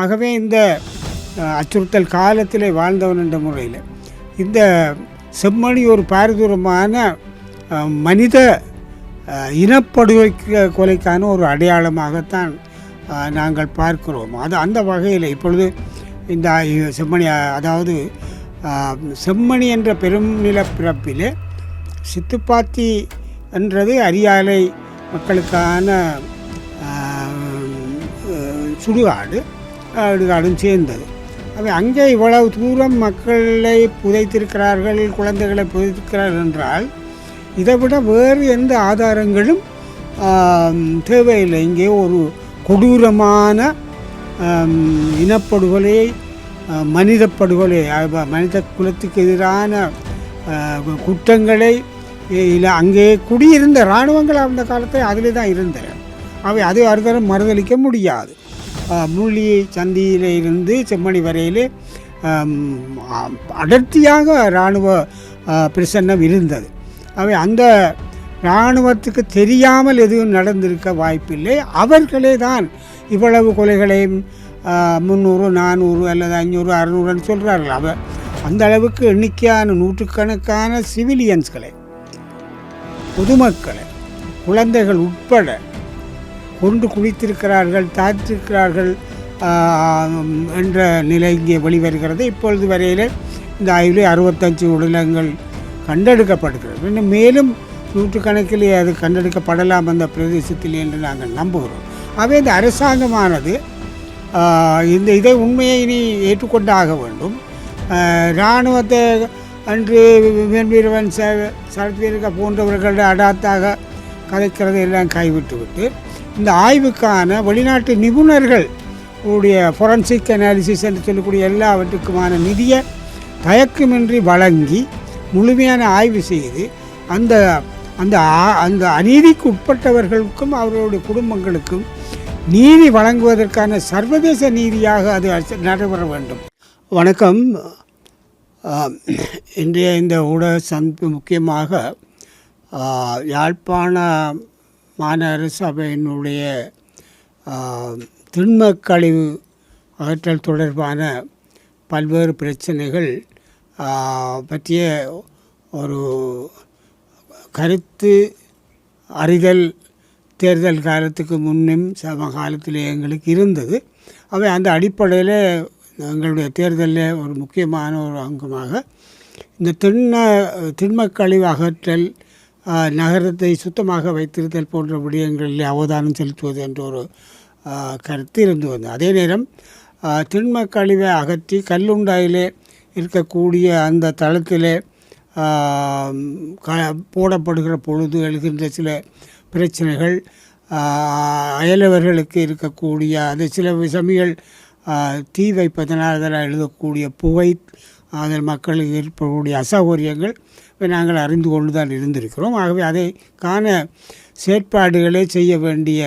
ஆகவே இந்த அச்சுறுத்தல் காலத்தில் வாழ்ந்தவன் என்ற முறையில் இந்த செம்மணி ஒரு பாரதூரமான மனித இனப்படுகொலை கொலைக்கான ஒரு அடையாளமாகத்தான் நாங்கள் பார்க்கிறோம். அந்த வகையில் இப்பொழுது இந்த செம்மணி, அதாவது செம்மணி என்ற பெரும் நிலப்பிறப்பிலே சித்துப்பாத்தி என்றது அரியாலை மக்களுக்கான சுடுகாடும் சேர்ந்தது. அவை அங்கே இவ்வளவு தூரம் மக்களை புதைத்திருக்கிறார்கள், குழந்தைகளை புதைத்திருக்கிறார்கள் என்றால் இதை விட வேறு எந்த ஆதாரங்களும் தேவையில்லை. இங்கே ஒரு கொடூரமான இனப்படுகொலை, மனித படுகொலை, மனித குலத்துக்கு எதிரான குற்றங்களை இல்லை அங்கே குடியிருந்த இராணுவங்கள் அந்த காலத்தை அதிலே தான் இருந்தன. அவை அதை அறுதரம் மறுதளிக்க முடியாது. முள்ளி சந்தியில் இருந்து செம்மணி வரையிலே அடர்த்தியாக இராணுவ பிரசன்னம் இருந்தது. அவை அந்த இராணுவத்துக்கு தெரியாமல் எதுவும் நடந்திருக்க வாய்ப்பில்லை. அவர்களே தான் இவ்வளவு கொலைகளையும் 300, 400 அல்லது 500, 600 சொல்கிறார்கள். அந்த அளவுக்கு எண்ணிக்கையான நூற்றுக்கணக்கான சிவிலியன்ஸ்களை, பொதுமக்களை, குழந்தைகள் உட்பட கொண்டு குளித்திருக்கிறார்கள், தாழ்த்திருக்கிறார்கள் என்ற நிலை இங்கே வெளிவருகிறது. இப்பொழுது வரையில் இந்த ஆய்வில் 65 உடலங்கள் கண்டெடுக்கப்படுகிறது. இன்னும் மேலும் நூற்றுக்கணக்கிலே அது கண்டெடுக்கப்படலாம் அந்த பிரதேசத்தில் என்று நாங்கள் நம்புகிறோம். ஆகவே இந்த அரசாங்கமானது இதை உண்மையை இனி ஏற்றுக்கொண்டாக வேண்டும். இராணுவத்தை அன்று வீரவன் சரத்வீரக போன்றவர்களோட அடாத்தாக கதைக்கிறதை எல்லாம் கைவிட்டுவிட்டு இந்த ஆய்வுக்கான வெளிநாட்டு நிபுணர்கள் உடைய ஃபொரன்சிக் அனாலிசிஸ் என்று சொல்லக்கூடிய எல்லாவற்றுக்குமான நிதியை தயக்கமின்றி வழங்கி முழுமையான ஆய்வு செய்து அந்த அந்த அந்த அநீதிக்கு உட்பட்டவர்களுக்கும் அவர்களுடைய குடும்பங்களுக்கும் நீதி வழங்குவதற்கான சர்வதேச நீதியாக அது நடைபெற வேண்டும். வணக்கம். இன்றைய இந்த ஊடக சந்திப்பு முக்கியமாக யாழ்ப்பாண மாநகர சபையினுடைய திண்மக் கழிவு அகற்றல் தொடர்பான பல்வேறு பிரச்சனைகள் பற்றிய ஒரு கருத்து அறிதல் தேர்தல் காலத்துக்கு முன்னும் சமகாலத்தில் எங்களுக்கு இருந்தது. அவை அந்த அடிப்படையில் எங்களுடைய தேர்தலில் ஒரு முக்கியமான ஒரு அங்கமாக இந்த திண்மக் கழிவு அகற்றல், நகரத்தை சுத்தமாக வைத்திருத்தல் போன்ற விடயங்களில் அவதானம் செலுத்துவது என்ற ஒரு கருத்து இருந்து வந்தது. அதே நேரம் திண்மக் கழிவை அகற்றி கல்லுண்டாயிலே இருக்கக்கூடிய அந்த தளத்திலே போடப்படுகிற பொழுது எழுகின்ற சில பிரச்சனைகள், அயலவர்களுக்கு இருக்கக்கூடிய அது சில விஷமிகள் தீ வைப்பதனால் அதில் எழுதக்கூடிய புகை, அதில் மக்களுக்கு ஏற்படக்கூடிய அசௌகரியங்கள் நாங்கள் அறிந்து கொண்டு தான் இருந்திருக்கிறோம். ஆகவே அதை காண செயற்பாடுகளை செய்ய வேண்டிய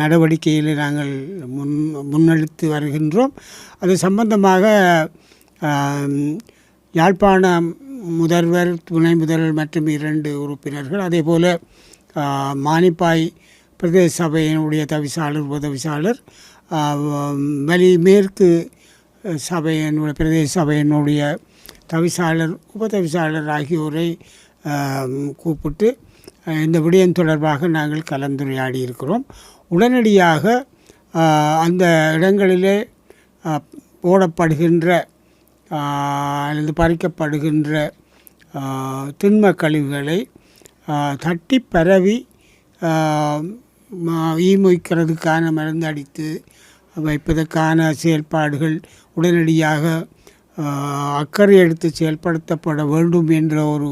நடவடிக்கையில் நாங்கள் முன்னெடுத்து வருகின்றோம். அது சம்பந்தமாக யாழ்ப்பாண முதல்வர், துணை முதல்வர் மற்றும் 2 உறுப்பினர்கள், அதே போல் மானிப்பாய் பிரதேச சபையினுடைய தவிசாளர், உபதவிசாளர், வலி மேற்கு சபையினுடைய பிரதேச சபையினுடைய தவிசாளர், உபதவிசாளர் ஆகியோரை கூப்பிட்டு இந்த விடயம் தொடர்பாக நாங்கள் கலந்துரையாடி இருக்கிறோம். உடனடியாக அந்த இடங்களிலே போடப்படுகின்ற அல்லது பறிக்கப்படுகின்ற திண்ம கழிவுகளை தட்டி பரவி ஈமொய்க்கிறதுக்கான மருந்து அடித்து வைப்பதற்கான செயல்பாடுகள் உடனடியாக அக்கறை எடுத்து செயல்படுத்தப்பட வேண்டும் என்ற ஒரு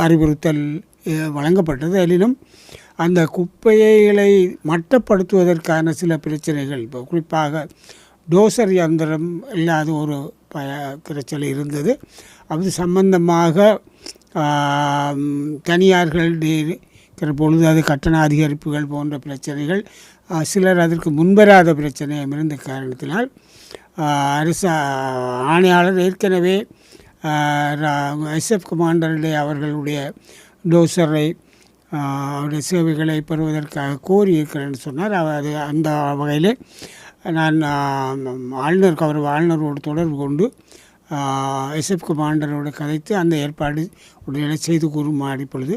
அறிவுறுத்தல் வழங்கப்பட்டது. அதிலும் அந்த குப்பைகளை மட்டப்படுத்துவதற்கான சில பிரச்சனைகள், இப்போ குறிப்பாக டோசர் யந்திரம் இல்லாத ஒரு பிரச்சனை இருந்தது. அது சம்பந்தமாக தனியார்கள் இருக்கிற பொழுது அது கட்டண அதிகரிப்புகள் போன்ற பிரச்சனைகள், சிலர் அதற்கு முன்வராத பிரச்சனையும் இருந்த காரணத்தினால் அரசு ஆணையாளர் ஏற்கனவே SF கமாண்டருடைய அவர்களுடைய டோசரை அவருடைய சேவைகளை பெறுவதற்காக கோரியிருக்கிறேன்னு சொன்னார். அது அந்த வகையில் நான் ஆளுநரோடு தொடர்பு கொண்டு எஸ்எஃப் கமாண்டரோடு கதைத்து அந்த ஏற்பாடு உடனே செய்து கூறுமாறு இப்பொழுது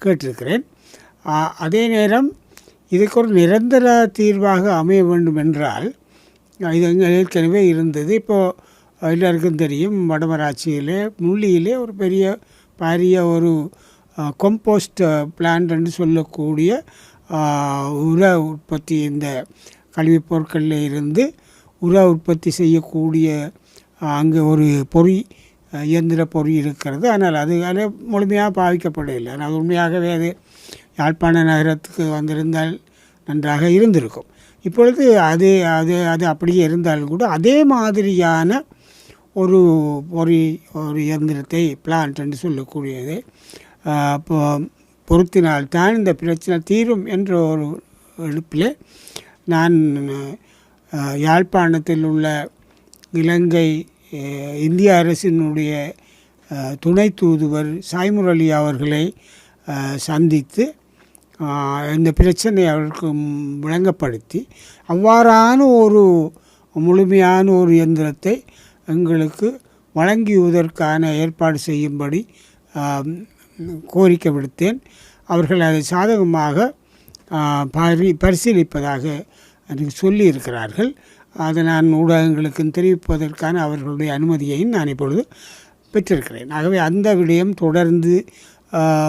கேட்டிருக்கிறேன். அதே நேரம் இதுக்கு ஒரு நிரந்தர தீர்வாக அமைய வேண்டும் என்றால் இது ஏற்கனவே இருந்தது. இப்போது எல்லாருக்கும் தெரியும், வடமராட்சியிலே முள்ளியிலே ஒரு பாரிய ஒரு கம்போஸ்ட் பிளான்ட் என்று சொல்லக்கூடிய உர உற்பத்தி, இந்த கழிவுப் பொருட்களில் இருந்து உர உற்பத்தி செய்யக்கூடிய அங்கே ஒரு இயந்திர பொறி இருக்கிறது. ஆனால் அது முழுமையாக பாவிக்கப்படவில்லை. ஆனால் உண்மையாகவே அது யாழ்ப்பாண நகரத்துக்கு வந்திருந்தால் நன்றாக இருந்திருக்கும். இப்பொழுது அது அது அது அப்படியே இருந்தாலும் கூட அதே மாதிரியான ஒரு இயந்திரத்தை பிளான்ட் என்று சொல்லக்கூடியது பொருத்தினால்தான் இந்த பிரச்சனை தீரும் என்ற ஒரு எழுப்பில் நான் யாழ்ப்பாணத்தில் உள்ள இலங்கை இந்திய அரசினுடைய துணை தூதுவர் சாய்முரளி அவர்களை சந்தித்து இந்த பிரச்சனை அவருக்கு விளங்கப்படுத்தி அவ்வாறான ஒரு முழுமையான ஒரு இயந்திரத்தை எங்களுக்கு வழங்குவதற்கான ஏற்பாடு செய்யும்படி கோரிக்கை விடுத்தேன். அவர்கள் அதை சாதகமாக பரிசீலிப்பதாக எனக்கு சொல்லியிருக்கிறார்கள். அதை நான் ஊடகங்களுக்கு தெரிவிப்பதற்கான அவர்களுடைய அனுமதியையும் நான் இப்பொழுது பெற்றிருக்கிறேன். ஆகவே அந்த விடயம் தொடர்ந்து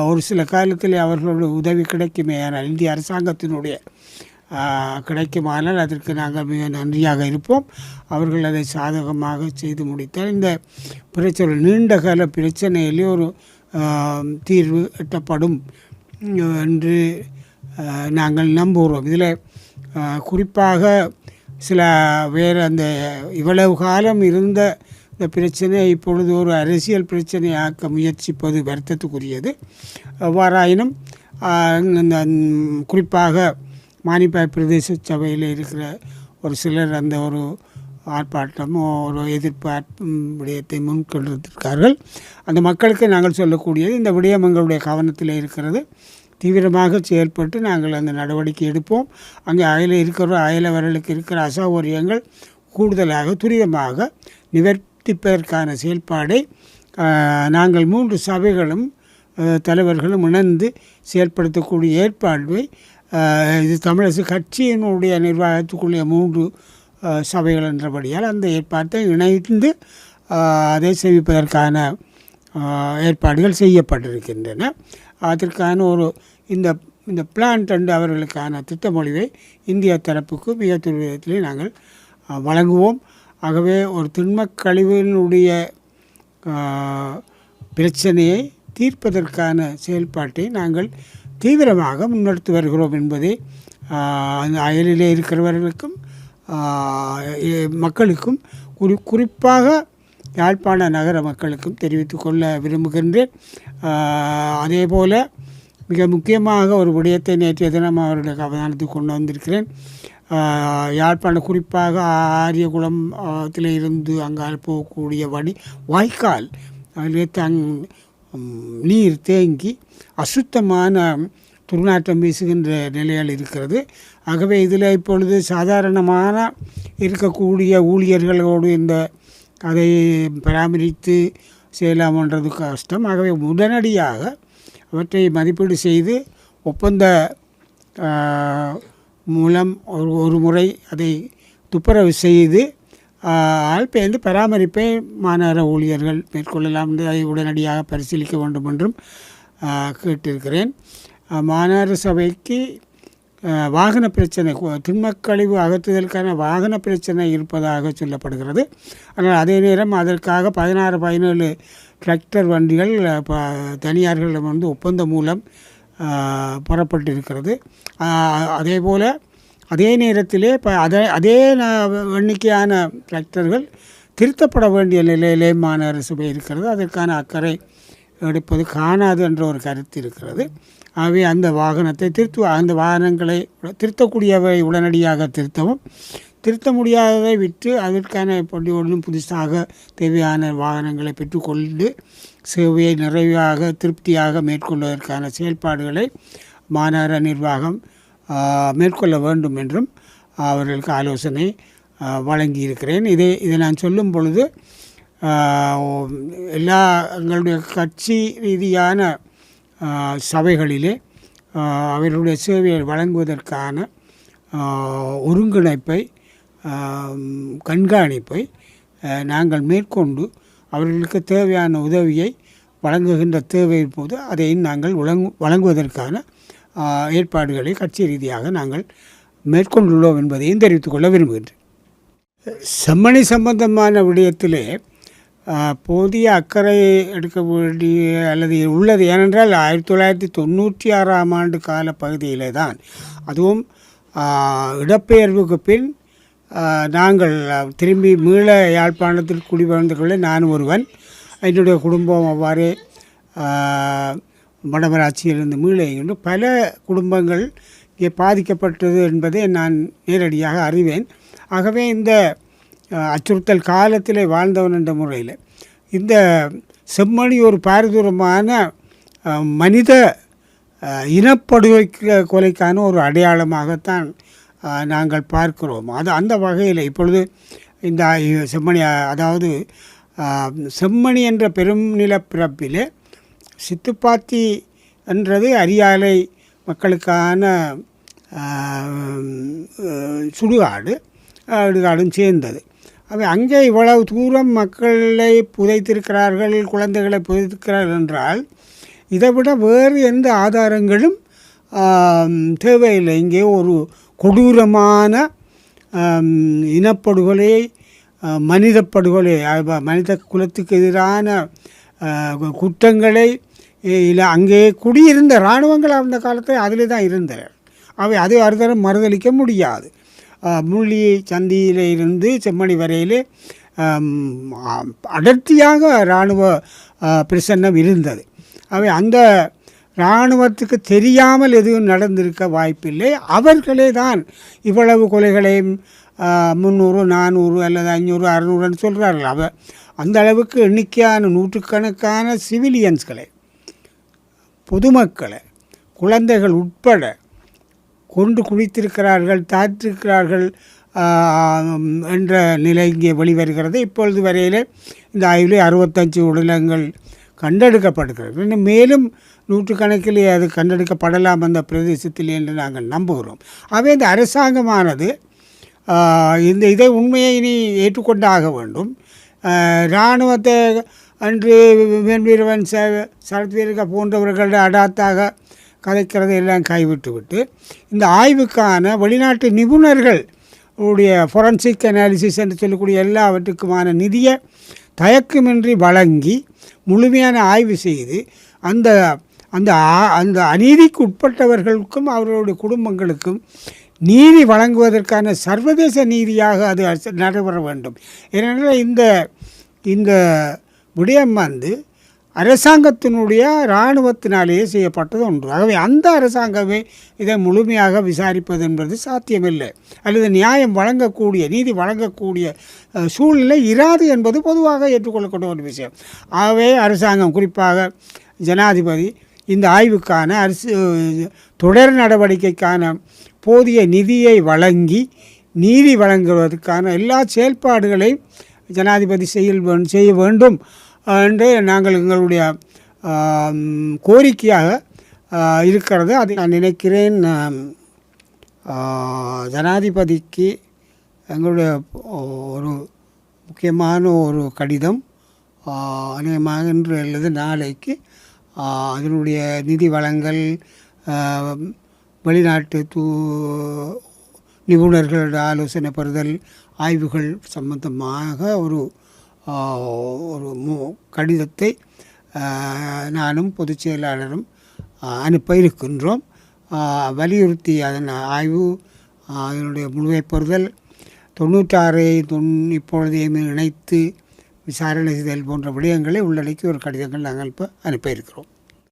ஒரு சில காலத்தில் அவர்களுடைய உதவி கிடைக்குமேயானால், இந்திய அரசாங்கத்தினுடைய கிடைக்குமானால் அதற்கு நாங்கள் மிக நன்றியாக இருப்போம். அவர்கள் அதை சாதகமாக செய்து முடித்தால் இந்த பிரச்சனை நீண்ட கால பிரச்சனையிலே ஒரு தீர்வு எட்டப்படும் என்று நாங்கள் நம்புகிறோம். இதில் குறிப்பாக சில வேறு அந்த இவ்வளவு காலம் இருந்த இந்த பிரச்சனை இப்பொழுது ஒரு அரசியல் பிரச்சனையாக்க முயற்சிப்பது வருத்தத்துக்குரியது. எவ்வாறாயினும் இந்த குறிப்பாக மானிப்பாய் பிரதேச சபையில் இருக்கிற ஒரு சிலர் அந்த ஒரு ஆர்ப்பாட்டமோ ஒரு எதிர்ப்பு விடயத்தை முன்கொண்டிருக்கிறார்கள். அந்த மக்களுக்கு நாங்கள் சொல்லக்கூடியது, இந்த விடயம் எங்களுடைய கவனத்தில் இருக்கிறது, தீவிரமாக செயல்பட்டு நாங்கள் அந்த நடவடிக்கை எடுப்போம். அங்கே அயலவர்களுக்கு இருக்கிற அசௌகரியங்கள் கூடுதலாக துரிதமாக நிவர்த்திப்பதற்கான செயல்பாடை நாங்கள் 3 சபைகளும் தலைவர்களும் இணைந்து செயல்படுத்தக்கூடிய ஏற்பாடு இது தமிழரசு கட்சியினுடைய நிர்வாகத்துக்குள்ளே 3 சபைகள் என்றபடியால் அந்த ஏற்பாட்டை இணைந்து அதை செய்விப்பதற்கான ஏற்பாடுகள் செய்யப்பட்டிருக்கின்றன. அதற்கான ஒரு இந்த பிளான்ட் அண்டு அவர்களுக்கான திட்டமொழிவை இந்திய தரப்புக்கு மிக துரிதத்திலே நாங்கள் வழங்குவோம். ஆகவே ஒரு திண்மக் கழிவினுடைய பிரச்சனையை தீர்ப்பதற்கான செயல்பாட்டை நாங்கள் தீவிரமாக முன்னெடுத்து வருகிறோம் என்பதை அந்த அயலிலே இருக்கிறவர்களுக்கும் மக்களுக்கும் குறிப்பாக யாழ்ப்பாண நகர மக்களுக்கும் தெரிவித்து கொள்ள விரும்புகின்றேன். அதேபோல் மிக முக்கியமாக ஒரு விடயத்தை நேற்றைய தினம் அவருடைய அவதானத்துக்கு கொண்டு வந்திருக்கிறேன். யாழ்ப்பாணம் குறிப்பாக ஆரியகுளத்தில் இருந்து அங்கால் போகக்கூடிய வாய்க்கால் அதிலே நீர் தேங்கி அசுத்தமான துர்நாற்றம் வீசுகின்ற நிலையில் இருக்கிறது. ஆகவே இதில் இப்பொழுது சாதாரணமான இருக்கக்கூடிய ஊழியர்களோடு அதை பராமரித்து செய்யலாம்ன்றது கஷ்டம். ஆகவே உடனடியாக அவற்றை மதிப்பீடு செய்து ஒப்பந்த மூலம் ஒரு முறை அதை துப்புரவு செய்து ஆழ்பெயர்ந்து பராமரிப்பை மாநகர ஊழியர்கள் மேற்கொள்ளலாம் என்று அதை உடனடியாக பரிசீலிக்க வேண்டும் என்றும் கேட்டிருக்கிறேன். மாநகர சபைக்கு வாகன பிரச்சனை, திண்மக்கழிவு அகற்றுதலுக்கான வாகன பிரச்சனை இருப்பதாக சொல்லப்படுகிறது. ஆனால் அதே நேரம் அதற்காக 16-17 டிராக்டர் வண்டிகள் தனியார்களிடம் ஒப்பந்தம் மூலம் பெறப்பட்டிருக்கிறது. அதேபோல் அதே நேரத்திலே அதே எண்ணிக்கையான டிராக்டர்கள் திருத்தப்பட வேண்டிய நிலையிலே மாநகர சபை இருக்கிறது. அதற்கான அக்கறை எடுப்பது காணாது என்ற ஒரு கருத்து இருக்கிறது. ஆகவே அந்த வாகனத்தை அந்த வாகனங்களை திருத்தக்கூடியவை உடனடியாக திருத்தவும், திருத்த முடியாததை விட்டு அதற்கான ஒன்றும் புதுசாக தேவையான வாகனங்களை பெற்றுக்கொண்டு சேவையை நிறைவாக திருப்தியாக மேற்கொள்வதற்கான செயல்பாடுகளை மாநகர நிர்வாகம் மேற்கொள்ள வேண்டும் என்றும் அவர்களுக்கு ஆலோசனை வழங்கியிருக்கிறேன். இதை நான் சொல்லும் பொழுது எல்லா எங்களுடைய கட்சி ரீதியான சபைகளிலே அவர்களுடைய சேவையை வழங்குவதற்கான ஒருங்கிணைப்பை கண்காணிப்பை நாங்கள் மேற்கொண்டு அவர்களுக்கு தேவையான உதவியை வழங்குகின்ற தேவை போது அதை நாங்கள் வழங்குவதற்கான ஏற்பாடுகளை கட்சி ரீதியாக நாங்கள் மேற்கொண்டுள்ளோம் என்பதையும் தெரிவித்துக் கொள்ள விரும்புகின்றேன். செம்மணி சம்பந்தமான விடயத்திலே போதிய அக்கறை எடுக்க வேண்டிய அல்லது உள்ளது. ஏனென்றால் 1996ஆம் ஆண்டு கால பகுதியிலே தான், அதுவும் இடப்பெயர்வுக்கு பின் நாங்கள் திரும்பி மீள யாழ்ப்பாணத்தில் குடிபெயர்ந்தவர்களே நான் ஒருவன். என்னுடைய குடும்பம் அவ்வாறே வடமராட்சியிலிருந்து மீள பல குடும்பங்கள் இங்கே பாதிக்கப்பட்டது என்பதை நான் நேரடியாக அறிவேன். ஆகவே இந்த அச்சுறுத்தல் காலத்தில் வாழ்ந்தவன் என்ற முறையில் இந்த செம்மணி ஒரு பாரதூரமான மனித இனப்படுகொலை கொலைக்கான ஒரு அடையாளமாகத்தான் நாங்கள் பார்க்கிறோம். அந்த வகையில் இப்பொழுது இந்த செம்மணி, அதாவது செம்மணி என்ற பெரும் நிலப்பிறப்பிலே சித்துப்பாத்தி என்றது அரியாலை மக்களுக்கான சுடுகாடும் சேர்ந்தது. அவை அங்கே இவ்வளவு தூரம் மக்களை புதைத்திருக்கிறார்கள், குழந்தைகளை புதைத்திருக்கிறார்கள் என்றால் இதைவிட வேறு எந்த ஆதாரங்களும் தேவையில்லை. இங்கே ஒரு கொடூரமான இனப்படுகொலை, மனித படுகொலை, மனித குலத்துக்கு எதிரான குற்றங்களை இல்லை அங்கே குடியிருந்த இராணுவங்கள் அந்த காலத்தில் அதில் தான் இருந்தனர். அவை அதை அறுதரம் மறுதளிக்க முடியாது. முள்ளி சந்தியில் இருந்து செம்மணி வரையிலே அடர்த்தியாக இராணுவ பிரசன்னம் இருந்தது. அவை அந்த இராணுவத்துக்கு தெரியாமல் எதுவும் நடந்திருக்க வாய்ப்பில்லை. அவர்களே தான் இவ்வளவு கொலைகளையும் 300, 400 அல்லது 500, 600 சொல்கிறார்கள். அந்த அளவுக்கு எண்ணிக்கையான நூற்றுக்கணக்கான சிவிலியன்ஸ்களை, பொதுமக்களை, குழந்தைகள் உட்பட கொண்டு குளித்திருக்கிறார்கள், தாற்றிருக்கிறார்கள் என்ற நிலை இங்கே வெளிவருகிறது. இப்பொழுது வரையில் இந்த ஆய்வில் 65 உடலங்கள் கண்டெடுக்கப்படுகிறது. இன்னும் மேலும் நூற்றுக்கணக்கிலே அது கண்டெடுக்கப்படலாம் அந்த பிரதேசத்தில் என்று நாங்கள் நம்புகிறோம். ஆகவே இந்த அரசாங்கமானது இதை உண்மையை இனி ஏற்றுக்கொண்டாக வேண்டும். இராணுவத்தை அன்று வெண்வீரவன் சரத்வீரக போன்றவர்கள் அடாத்தாக கதைக்கிறதை எல்லாம் கைவிட்டுவிட்டு இந்த ஆய்வுக்கான வெளிநாட்டு நிபுணர்கள் உடைய ஃபொரன்சிக் அனாலிசிஸ் என்று சொல்லக்கூடிய எல்லாவற்றுக்குமான நிதியை தயக்கமின்றி வழங்கி முழுமையான ஆய்வு செய்து அந்த அந்த அந்த அநீதிக்கு உட்பட்டவர்களுக்கும் அவர்களுடைய குடும்பங்களுக்கும் நீதி வழங்குவதற்கான சர்வதேச நீதியாக அது நடைபெற வேண்டும். ஏனென்றால் இந்த விடயம் அரசாங்கத்தினுடைய இராணுவத்தினாலேயே செய்யப்பட்டது ஒன்று. ஆகவே அந்த அரசாங்கமே இதை முழுமையாக விசாரிப்பது என்பது சாத்தியமில்லை, அல்லது நியாயம் வழங்கக்கூடிய, நீதி வழங்கக்கூடிய சூழ்நிலை இராது என்பது பொதுவாக ஏற்றுக்கொள்ளக்கூடிய ஒரு விஷயம். ஆகவே அரசாங்கம், குறிப்பாக ஜனாதிபதி, இந்த ஆய்வுக்கான தொடர் நடவடிக்கைக்கான போதிய நிதியை வழங்கி நீதி வழங்குவதற்கான எல்லா செயல்பாடுகளையும் ஜனாதிபதி செய்ய வேண்டும் என்று நாங்கள் எங்களுடைய கோரிக்கையாக இருக்கிறது. அதை நான் நினைக்கிறேன். ஜனாதிபதிக்கு எங்களுடைய ஒரு முக்கியமான ஒரு கடிதம் அநேகமாக இன்று அல்லது நாளைக்கு அதனுடைய நிதி வழங்கல், வெளிநாட்டு நிபுணர்களோட ஆலோசனை பெறுதல், ஆய்வுகள் சம்பந்தமாக ஒரு கடிதத்தை நானும் பொதுச் செயலாளரும் அனுப்ப இருக்கின்றோம். வலியுறுத்தி அதன் ஆய்வு, அதனுடைய முழுமை பெறுதல், 96 இப்பொழுதையுமே இணைத்து விசாரணை செய்தல் போன்ற விடயங்களை உள்ளடக்கி ஒரு கடிதங்கள் நாங்கள் இப்போ அனுப்ப இருக்கிறோம்.